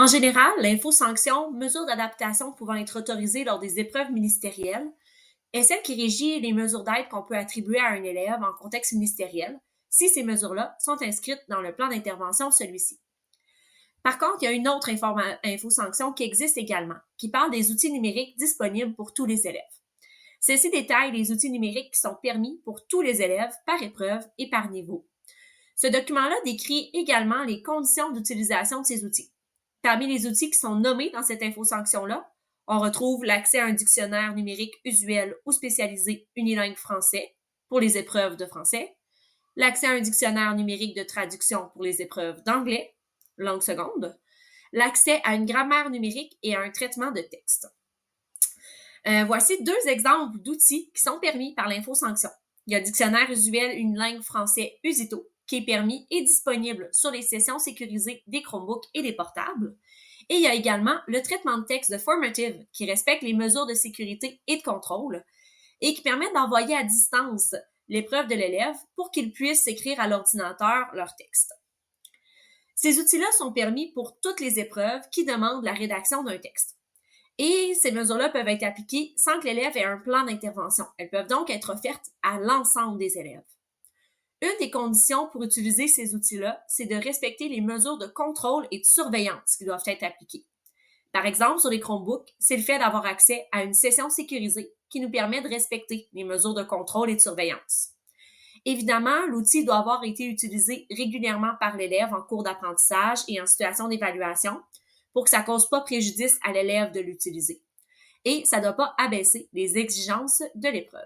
En général, l'info-sanction, mesure d'adaptation pouvant être autorisée lors des épreuves ministérielles, est celle qui régit les mesures d'aide qu'on peut attribuer à un élève en contexte ministériel, si ces mesures-là sont inscrites dans le plan d'intervention de celui-ci. Par contre, il y a une autre info-sanction qui existe également, qui parle des outils numériques disponibles pour tous les élèves. Celle-ci détaille les outils numériques qui sont permis pour tous les élèves par épreuve et par niveau. Ce document-là décrit également les conditions d'utilisation de ces outils. Parmi les outils qui sont nommés dans cette info-sanction-là, on retrouve l'accès à un dictionnaire numérique usuel ou spécialisé unilingue français pour les épreuves de français, l'accès à un dictionnaire numérique de traduction pour les épreuves d'anglais, langue seconde, l'accès à une grammaire numérique et à un traitement de texte. Voici deux exemples d'outils qui sont permis par l'info-sanction. Il y a le dictionnaire usuel unilingue français Usito, qui est permis et disponible sur les sessions sécurisées des Chromebooks et des portables. Et il y a également le traitement de texte de Formative, qui respecte les mesures de sécurité et de contrôle et qui permet d'envoyer à distance l'épreuve de l'élève pour qu'il puisse écrire à l'ordinateur leur texte. Ces outils-là sont permis pour toutes les épreuves qui demandent la rédaction d'un texte. Et ces mesures-là peuvent être appliquées sans que l'élève ait un plan d'intervention. Elles peuvent donc être offertes à l'ensemble des élèves. Une des conditions pour utiliser ces outils-là, c'est de respecter les mesures de contrôle et de surveillance qui doivent être appliquées. Par exemple, sur les Chromebooks, c'est le fait d'avoir accès à une session sécurisée qui nous permet de respecter les mesures de contrôle et de surveillance. Évidemment, l'outil doit avoir été utilisé régulièrement par l'élève en cours d'apprentissage et en situation d'évaluation pour que ça ne cause pas préjudice à l'élève de l'utiliser. Et ça ne doit pas abaisser les exigences de l'épreuve.